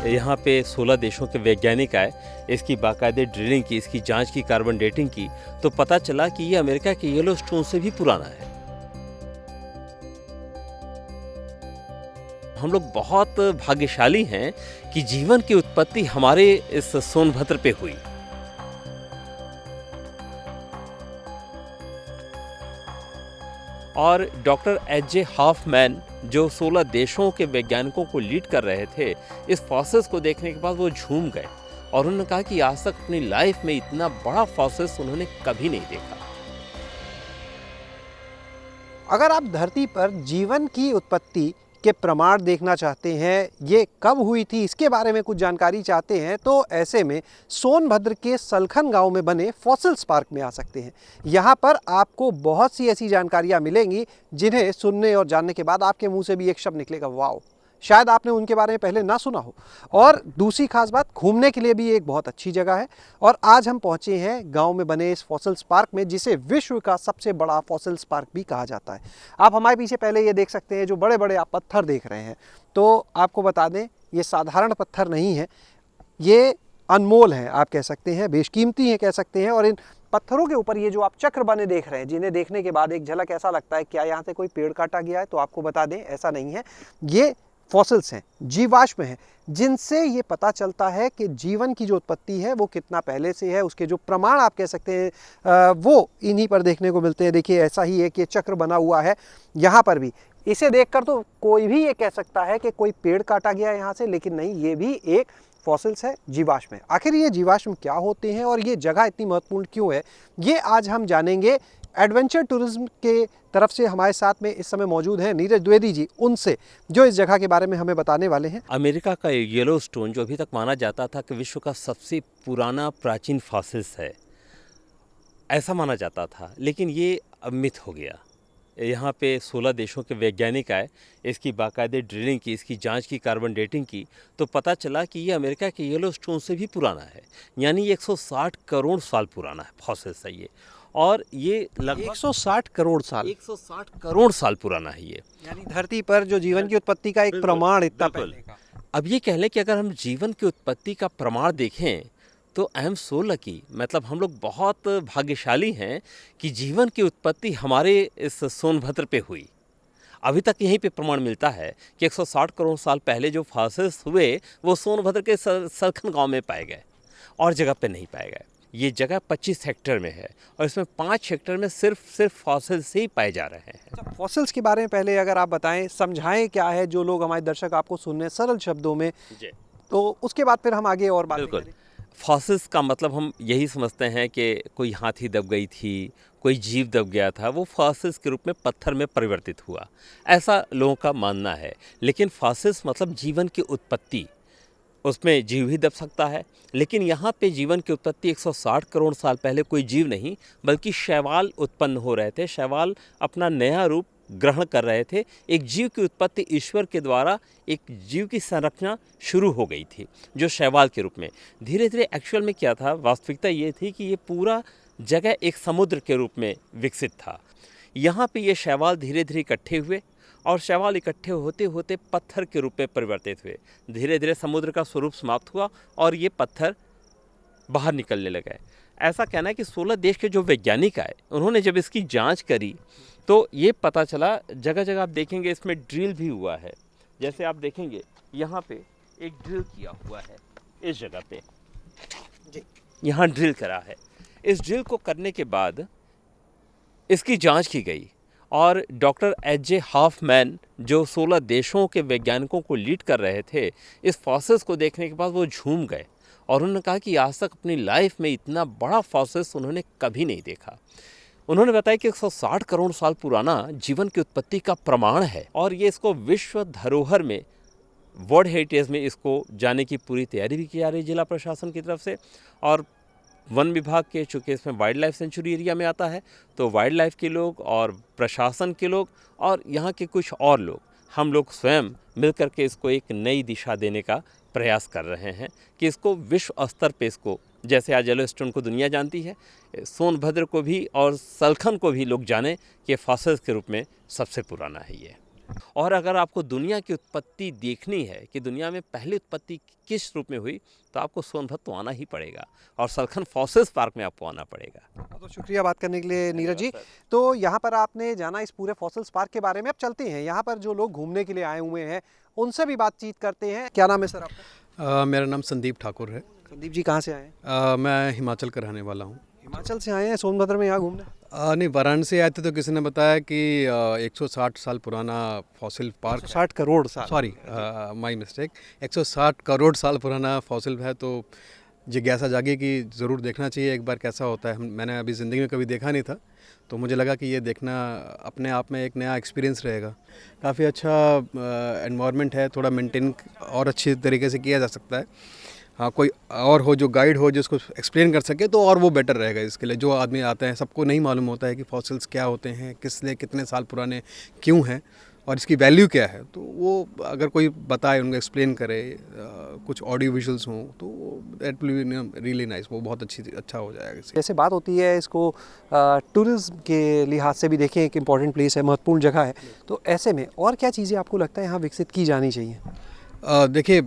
यहाँ पे 16 देशों के वैज्ञानिक आए, इसकी बाकायदे ड्रिलिंग की, इसकी जांच की, कार्बन डेटिंग की, तो पता चला कि ये अमेरिका के येलोस्टोन से भी पुराना है। हम लोग बहुत भाग्यशाली हैं कि जीवन की उत्पत्ति हमारे इस सोनभद्र पे हुई। और डॉक्टर एच.जे. हॉफमैन जो 16 देशों के वैज्ञानिकों को लीड कर रहे थे, इस फॉसिल्स को देखने के बाद वो झूम गए और उन्होंने कहा कि आज तक अपनी लाइफ में इतना बड़ा फॉसिल्स उन्होंने कभी नहीं देखा। अगर आप धरती पर जीवन की उत्पत्ति के प्रमाण देखना चाहते हैं, ये कब हुई थी, इसके बारे में कुछ जानकारी चाहते हैं, तो ऐसे में सोनभद्र के सलखन गांव में बने फॉसिल्स पार्क में आ सकते हैं। यहाँ पर आपको बहुत सी ऐसी जानकारियाँ मिलेंगी जिन्हें सुनने और जानने के बाद आपके मुंह से भी एक शब्द निकलेगा, वाओ। शायद आपने उनके बारे में पहले ना सुना हो। और दूसरी खास बात, घूमने के लिए भी एक बहुत अच्छी जगह है। और आज हम पहुंचे हैं गांव में बने इस फॉसिल्स पार्क में, जिसे विश्व का सबसे बड़ा फॉसिल्स पार्क भी कहा जाता है। आप हमारे पीछे पहले ये देख सकते हैं, जो बड़े बड़े आप पत्थर देख रहे हैं, तो आपको बता दें ये साधारण पत्थर नहीं है, ये अनमोल हैं, आप कह सकते हैं, बेशकीमती हैं कह सकते हैं। और इन पत्थरों के ऊपर ये जो आप चक्र बने देख रहे हैं, जिन्हें देखने के बाद एक झलक ऐसा लगता है क्या यहाँ से कोई पेड़ काटा गया है, तो आपको बता दें ऐसा नहीं है। ये फॉसिल्स हैं, जीवाश्म हैं, जिनसे ये पता चलता है कि जीवन की जो उत्पत्ति है वो कितना पहले से है। उसके जो प्रमाण आप कह सकते हैं वो इन्हीं पर देखने को मिलते हैं। देखिए ऐसा ही एक ये चक्र बना हुआ है यहाँ पर भी। इसे देखकर तो कोई भी ये कह सकता है कि कोई पेड़ काटा गया है यहाँ से, लेकिन नहीं, ये भी एक फॉसिल्स है, जीवाश्म है। आखिर ये जीवाश्म क्या होते हैं और ये जगह इतनी महत्वपूर्ण क्यों है, ये आज हम जानेंगे। एडवेंचर टूरिज्म के तरफ से हमारे साथ में इस समय मौजूद हैं नीरज द्विवेदी जी, उनसे, जो इस जगह के बारे में हमें बताने वाले हैं। अमेरिका का येलोस्टोन जो अभी तक माना जाता था कि विश्व का सबसे पुराना प्राचीन फॉसिल्स है, ऐसा माना जाता था, लेकिन ये अब मिथ हो गया। यहाँ पे 16 देशों के वैज्ञानिक आए, इसकी बाकायदे ड्रिलिंग की, इसकी जांच की, कार्बन डेटिंग की, तो पता चला कि ये अमेरिका के येलोस्टोन से भी पुराना है। यानी 160 करोड़ साल पुराना है फॉसिल्स है ये। और ये लगभग 160 करोड़ साल, 160 करोड़ साल पुराना है ये। यानी धरती पर जो जीवन की उत्पत्ति का एक प्रमाण इतना पहले का। अब ये कह लें कि अगर हम जीवन की उत्पत्ति का प्रमाण देखें तो आई एम सो लकी, मतलब हम लोग बहुत भाग्यशाली हैं कि जीवन की उत्पत्ति हमारे इस सोनभद्र पे हुई। अभी तक यहीं पे प्रमाण मिलता है कि 160 करोड़ साल पहले जो फॉसिल्स हुए वो सोनभद्र के सलखन गांव में पाए गए और जगह पे नहीं पाए गए। ये जगह 25 हेक्टेयर में है और इसमें 5 हेक्टेयर में सिर्फ फॉसिल्स ही पाए जा रहे हैं। फॉसिल्स के बारे में पहले अगर आप बताएं, समझाएं क्या है, जो लोग हमारे दर्शक आपको सुन रहे हैं सरल शब्दों में, तो उसके बाद फिर हम आगे और बात करें। फॉसिल्स का मतलब हम यही समझते हैं कि कोई हाथी दब गई थी, कोई जीव दब गया था, वो फॉसिल्स के रूप में पत्थर में परिवर्तित हुआ, ऐसा लोगों का मानना है। लेकिन फॉसिल्स मतलब जीवन की उत्पत्ति, उसमें जीव ही दब सकता है। लेकिन यहाँ पे जीवन की उत्पत्ति 160 करोड़ साल पहले कोई जीव नहीं बल्कि शैवाल उत्पन्न हो रहे थे। शैवाल अपना नया रूप ग्रहण कर रहे थे। एक जीव की उत्पत्ति ईश्वर के द्वारा, एक जीव की संरचना शुरू हो गई थी जो शैवाल के रूप में। धीरे धीरे एक्चुअल में क्या था, वास्तविकता ये थी कि ये पूरा जगह एक समुद्र के रूप में विकसित था। यहाँ पे ये शैवाल धीरे धीरे इकट्ठे हुए और शैवाल इकट्ठे होते होते पत्थर के रूप में परिवर्तित हुए। धीरे धीरे समुद्र का स्वरूप समाप्त हुआ और ये पत्थर बाहर निकलने लगे। ऐसा कहना है कि 16 देश के जो वैज्ञानिक आए, उन्होंने जब इसकी जांच करी तो ये पता चला, जगह जगह आप देखेंगे इसमें ड्रिल भी हुआ है। जैसे आप देखेंगे यहाँ पे एक ड्रिल किया हुआ है, इस जगह पे यहाँ ड्रिल करा है। इस ड्रिल को करने के बाद इसकी जांच की गई और डॉक्टर एच.जे. हॉफमैन जो 16 देशों के वैज्ञानिकों को लीड कर रहे थे, इस फॉसिल्स को देखने के बाद वो झूम गए और उन्होंने कहा कि आज तक अपनी लाइफ में इतना बड़ा फॉसिल्स उन्होंने कभी नहीं देखा। उन्होंने बताया कि 160 करोड़ साल पुराना जीवन की उत्पत्ति का प्रमाण है और ये इसको विश्व धरोहर में, वर्ल्ड हेरिटेज में इसको जाने की पूरी तैयारी भी की जा रही है जिला प्रशासन की तरफ से। और वन विभाग के, चूँकि इसमें वाइल्ड लाइफ सेंचुरी एरिया में आता है, तो वाइल्ड लाइफ के लोग और प्रशासन के लोग और यहाँ के कुछ और लोग, हम लोग स्वयं मिलकर के इसको एक नई दिशा देने का प्रयास कर रहे हैं कि इसको विश्व स्तर पे, इसको जैसे आज येलोस्टोन को दुनिया जानती है, सोनभद्र को भी और सलखन को भी लोग जाने कि फॉसिल्स के रूप में सबसे पुराना है ये। और अगर आपको दुनिया की उत्पत्ति देखनी है कि दुनिया में पहली उत्पत्ति किस रूप में हुई, तो आपको सोनभद्र तो आना ही पड़ेगा और सलखन फॉसिल्स पार्क में आपको आना पड़ेगा। बहुत बहुत शुक्रिया बात करने के लिए नीरज जी। धन्यवाद सर। तो यहाँ पर आपने जाना इस पूरे फॉसिल्स पार्क के बारे में, अब चलते हैं यहाँ पर जो लोग घूमने के लिए आए हुए हैं उनसे भी बातचीत करते हैं। क्या नाम है सर आपका? मेरा नाम संदीप ठाकुर है। संदीप जी कहाँ से आए हैं? मैं हिमाचल का रहने वाला हूँ। हिमाचल से आए हैं सोनभद्र में यहाँ घूमने? नहीं, वाराणसी आए थे तो किसी ने बताया कि 160 साल पुराना फॉसिल पार्क है। 60 करोड़ साल। Sorry, my mistake. 160 करोड़ साल पुराना फॉसिल है, तो जिज्ञासा जागी कि ज़रूर देखना चाहिए एक बार कैसा होता है। मैंने अभी ज़िंदगी में कभी देखा नहीं था, तो मुझे लगा कि ये देखना अपने आप में एक नया एक्सपीरियंस रहेगा। काफ़ी अच्छा एनवायरनमेंट है, थोड़ा मेंटेन और अच्छी तरीके से किया जा सकता है। हाँ, कोई और हो जो गाइड हो जिसको एक्सप्लेन कर सके तो और वो बेटर रहेगा इसके लिए। जो आदमी आते हैं सबको नहीं मालूम होता है कि फॉसिल्स क्या होते हैं, किस लिए कितने साल पुराने क्यों हैं और इसकी वैल्यू क्या है। तो वो अगर कोई बताए, उनको एक्सप्लेन करे, कुछ ऑडियो विजुअल्स हों, तो that will be really nice. वो बहुत अच्छा हो जाएगा इससे। जैसे बात होती है इसको टूरिज्म के लिहाज से भी देखें, एक इम्पॉर्टेंट प्लेस है, महत्वपूर्ण जगह है, तो ऐसे में और क्या चीज़ें आपको लगता है यहाँ विकसित की जानी चाहिए? देखिए,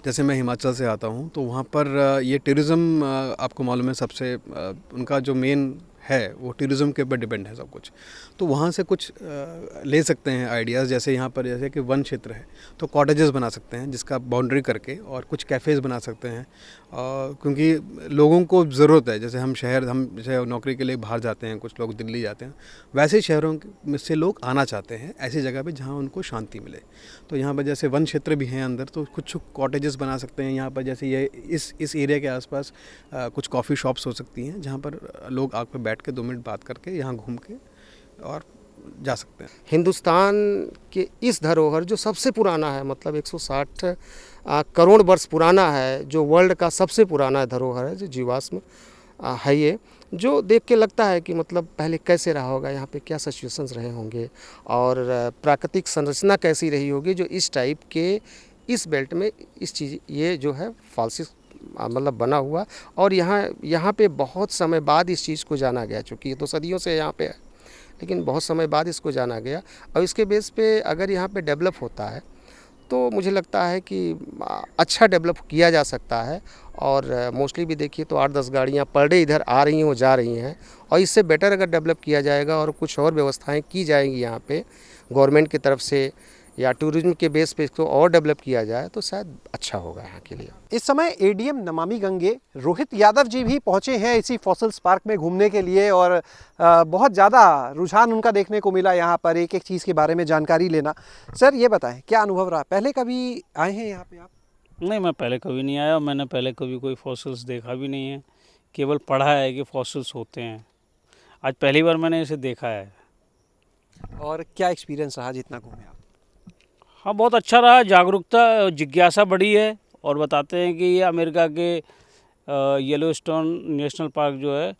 जैसे मैं हिमाचल से आता हूँ तो वहाँ पर ये टूरिज़्म आपको मालूम है सबसे उनका जो मेन है वो टूरिज़्म के ऊपर डिपेंड है सब कुछ। तो वहाँ से कुछ ले सकते हैं आइडियाज़। जैसे यहाँ पर जैसे कि वन क्षेत्र है तो कॉटेजेस बना सकते हैं जिसका बाउंड्री करके, और कुछ कैफ़ेज़ बना सकते हैं, क्योंकि लोगों को ज़रूरत है। जैसे हम जैसे नौकरी के लिए बाहर जाते हैं, कुछ लोग दिल्ली जाते हैं, वैसे ही शहरों में से लोग आना चाहते हैं ऐसी जगह पे जहाँ उनको शांति मिले। तो यहाँ पर जैसे वन क्षेत्र भी हैं अंदर, तो कुछ कॉटेजेस बना सकते हैं यहाँ पर। जैसे ये इस एरिया के आसपास कुछ कॉफ़ी शॉप्स हो सकती हैं जहाँ पर लोग आग पे बैठ के 2 मिनट बात करके यहाँ घूम के और जा सकते हैं। हिंदुस्तान के इस धरोहर जो सबसे पुराना है, मतलब 160 करोड़ वर्ष पुराना है, जो वर्ल्ड का सबसे पुराना धरोहर है, जो जीवाश्म है, ये जो देख के लगता है कि मतलब पहले कैसे रहा होगा, यहाँ पे क्या सिचुएशंस रहे होंगे और प्राकृतिक संरचना कैसी रही होगी, जो इस टाइप के इस बेल्ट में इस चीज़ ये जो है फॉसिल मतलब बना हुआ। और यहाँ पे बहुत समय बाद इस चीज़ को जाना गया, चूँकि ये तो सदियों से यहाँ पे है, लेकिन बहुत समय बाद इसको जाना गया। और इसके बेस पे अगर यहाँ पे डेवलप होता है तो मुझे लगता है कि अच्छा डेवलप किया जा सकता है। और मोस्टली भी देखिए तो 8-10 गाड़ियाँ पर डे इधर आ रही हैं, वो जा रही हैं। और इससे बेटर अगर डेवलप किया जाएगा और कुछ और व्यवस्थाएं की जाएंगी यहाँ पे गवर्नमेंट की तरफ से, या टूरिज्म के बेस पे इसको और डेवलप किया जाए, तो शायद अच्छा होगा यहाँ के लिए। इस समय एडीएम नमामि गंगे रोहित यादव जी भी पहुंचे हैं इसी फॉसिल्स पार्क में घूमने के लिए, और बहुत ज़्यादा रुझान उनका देखने को मिला यहाँ पर एक एक चीज़ के बारे में जानकारी लेना। सर ये बताएं क्या अनुभव रहा, पहले कभी आए हैं यहाँ पे आप? नहीं, मैं पहले कभी नहीं आया। मैंने पहले कभी कोई फॉसिल्स देखा भी नहीं है, केवल पढ़ा है कि फॉसिल्स होते हैं। आज पहली बार मैंने इसे देखा है। और क्या एक्सपीरियंस रहा जितना घूमे आप? हाँ, बहुत अच्छा रहा। जागरूकता, जिज्ञासा बढ़ी है। और बताते हैं कि ये अमेरिका के येलोस्टोन नेशनल पार्क जो है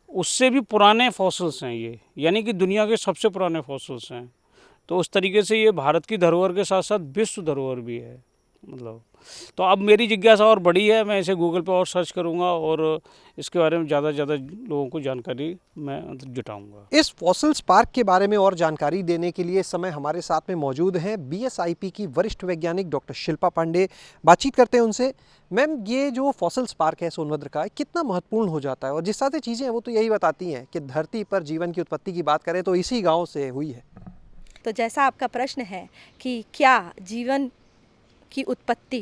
उससे भी पुराने फॉसिल्स हैं ये, यानी कि दुनिया के सबसे पुराने फॉसिल्स हैं। तो उस तरीके से ये भारत की धरोहर के साथ साथ विश्व धरोहर भी है। मतलब तो अब मेरी जिज्ञासा और बड़ी है, मैं इसे गूगल पे और सर्च करूंगा और इसके बारे में ज़्यादा से ज़्यादा लोगों को जानकारी मैं जुटाऊंगा। इस फॉसिल्स पार्क के बारे में और जानकारी देने के लिए इस समय हमारे साथ में मौजूद हैं बीएसआईपी की वरिष्ठ वैज्ञानिक डॉक्टर शिल्पा पांडे। बातचीत करते हैं उनसे। मैम, ये जो फॉसिल्स पार्क है सोनभद्र का, कितना महत्वपूर्ण हो जाता है? और जिस तरह से चीज़ें हैं वो तो यही बताती हैं कि धरती पर जीवन की उत्पत्ति की बात करें तो इसी गाँव से हुई है। तो जैसा आपका प्रश्न है कि क्या जीवन की उत्पत्ति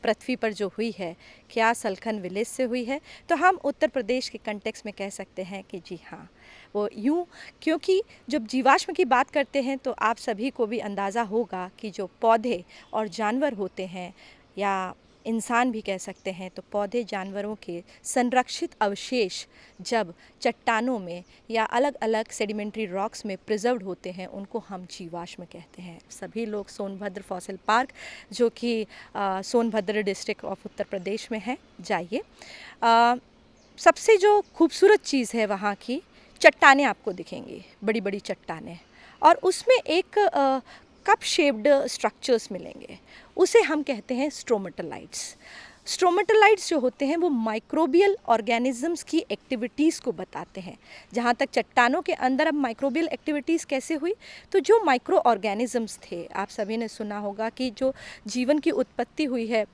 पृथ्वी पर जो हुई है क्या सलखन विलेज से हुई है, तो हम उत्तर प्रदेश के कंटेक्स्ट में कह सकते हैं कि जी हाँ, वो यूँ, क्योंकि जब जीवाश्म की बात करते हैं तो आप सभी को भी अंदाज़ा होगा कि जो पौधे और जानवर होते हैं, या इंसान भी कह सकते हैं, तो पौधे जानवरों के संरक्षित अवशेष जब चट्टानों में या अलग अलग सेडिमेंट्री रॉक्स में प्रिजर्व्ड होते हैं, उनको हम जीवाश्म कहते हैं। सभी लोग सोनभद्र फॉसिल पार्क, जो कि सोनभद्र डिस्ट्रिक्ट ऑफ उत्तर प्रदेश में है, जाइए। सबसे जो खूबसूरत चीज़ है वहाँ की चट्टानें आपको दिखेंगी, बड़ी बड़ी चट्टानें, और उसमें एक कप शेप्ड स्ट्रक्चर्स मिलेंगे, उसे हम कहते हैं स्ट्रोमेटोलाइट्स। स्ट्रोमेटोलाइट्स जो होते हैं वो माइक्रोबियल ऑर्गेनिजम्स की एक्टिविटीज़ को बताते हैं। जहाँ तक चट्टानों के अंदर अब माइक्रोबियल एक्टिविटीज़ कैसे हुई, तो जो माइक्रो ऑर्गेनिजम्स थे, आप सभी ने सुना होगा कि जो जीवन की उत्पत्ति हुई है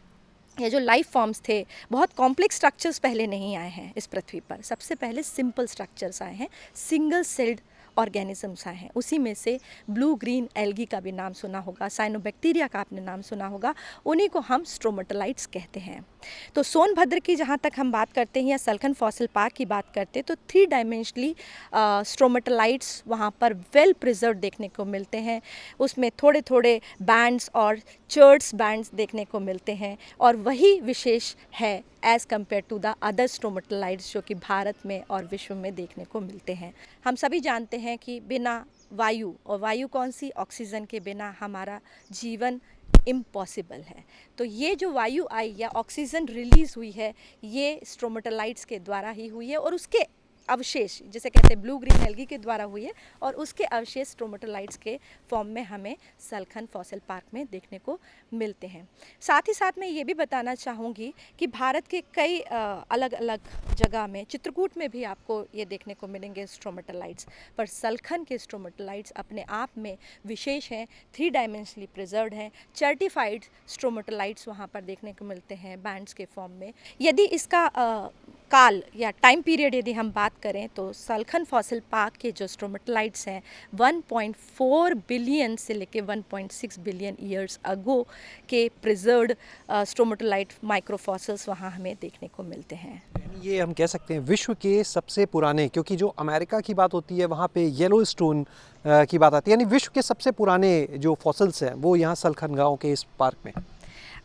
या जो लाइफ फॉर्म्स थे, बहुत कॉम्प्लेक्स स्ट्रक्चर्स पहले नहीं आए हैं इस पृथ्वी पर। सबसे पहले सिंपल स्ट्रक्चर्स आए हैं, सिंगल सेल्ड ऑर्गेनिजम्स आए हैं। उसी में से ब्लू ग्रीन एल्गी का भी नाम सुना होगा, साइनोबैक्टीरिया का आपने नाम सुना होगा, उन्हीं को हम स्ट्रोमेटोलाइट्स कहते हैं। तो सोनभद्र की जहाँ तक हम बात करते हैं या सलखन फॉसिल पार्क की बात करते हैं, तो 3 डायमेंशनली स्ट्रोमेटोलाइट्स वहाँ पर वेल प्रिजर्व देखने को मिलते हैं। उसमें थोड़े थोड़े बैंड्स और चर्ट्स बैंड्स देखने को मिलते हैं, और वही विशेष है as compared to the other stromatolites जो कि भारत में और विश्व में देखने को मिलते हैं। हम सभी जानते हैं कि बिना वायु, और वायु कौन सी, ऑक्सीजन के बिना हमारा जीवन इम्पॉसिबल है। तो ये जो वायु आई या ऑक्सीजन रिलीज़ हुई है, ये स्ट्रोमेटोलाइट्स के द्वारा ही हुई है, और उसके अवशेष, जिसे कहते हैं ब्लू ग्रीन एल्गी के द्वारा हुई है, और उसके अवशेष स्ट्रोमेटोलाइट्स के फॉर्म में हमें सलखन फॉसिल पार्क में देखने को मिलते हैं। साथ ही साथ मैं ये भी बताना चाहूँगी कि भारत के कई अलग अलग जगह में, चित्रकूट में भी आपको ये देखने को मिलेंगे स्ट्रोमेटोलाइट्स, पर सलखन के स्ट्रोमेटोलाइट्स अपने आप में विशेष हैं, 3 डायमेंशनली प्रिजर्व्ड हैं, सर्टिफाइड स्ट्रोमेटोलाइट्स वहाँ पर देखने को मिलते हैं बैंड्स के फॉर्म में। यदि इसका काल या टाइम पीरियड यदि हम बात करें, तो सलखन फॉसिल पार्क के जो स्ट्रोमेटोलाइट्स हैं 1.4 बिलियन से लेके 1.6 बिलियन ईयर्स अगो के प्रिजर्व्ड स्ट्रोमेटोलाइट माइक्रोफॉसिल्स वहाँ हमें देखने को मिलते हैं। ये हम कह सकते हैं विश्व के सबसे पुराने, क्योंकि जो अमेरिका की बात होती है वहाँ पे येलो स्टोन की बात आती है, यानी विश्व के सबसे पुराने जो फॉसिल्स हैं वो यहाँ सलखन गांव के इस पार्क में।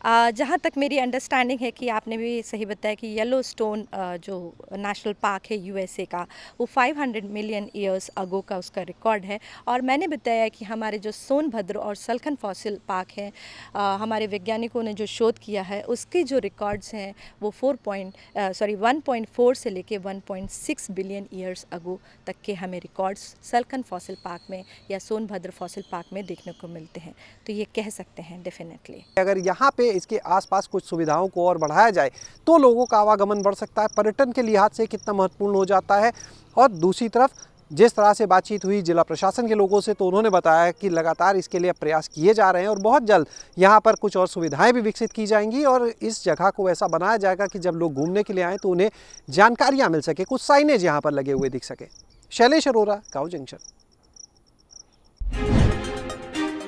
जहाँ तक मेरी अंडरस्टैंडिंग है कि आपने भी सही बताया कि येलो स्टोन जो नेशनल पार्क है यूएसए का, वो 500 मिलियन ईयर्स अगो का उसका रिकॉर्ड है। और मैंने बताया कि हमारे जो सोनभद्र और सलखन फॉसिल पार्क है, हमारे वैज्ञानिकों ने जो शोध किया है उसके जो रिकॉर्ड्स हैं वो 1.4 से लेके 1.6 बिलियन ईयर्स अगो तक के हमें रिकॉर्ड्स सलखन फॉसिल पार्क में या सोनभद्र फॉसिल पार्क में देखने को मिलते हैं। तो ये कह सकते हैं डेफिनेटली। अगर यहाँ पे इसके आसपास कुछ सुविधाओं को और बढ़ाया जाए तो लोगों का आवागमन बढ़ सकता है, पर्यटन के लिहाज से कितना महत्वपूर्ण हो जाता है। और दूसरी तरफ जिस तरह से बातचीत हुई जिला प्रशासन के लोगों से, तो उन्होंने बताया कि लगातार इसके लिए प्रयास किए जा रहे हैं और बहुत जल्द यहाँ पर कुछ और सुविधाएं भी विकसित की जाएंगी और इस जगह को ऐसा बनाया जाएगा कि जब लोग घूमने के लिए आएँ तो उन्हें जानकारियाँ मिल सके, कुछ साइनेज यहाँ पर लगे हुए दिख सके। शैलेश अरोरा, गाँव जंक्शन।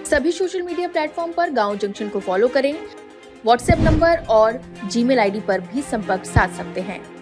सभी सोशल मीडिया प्लेटफॉर्म पर गांव जंक्शन को फॉलो करें। व्हाट्सएप नंबर और जीमेल आईडी पर भी संपर्क साध सकते हैं।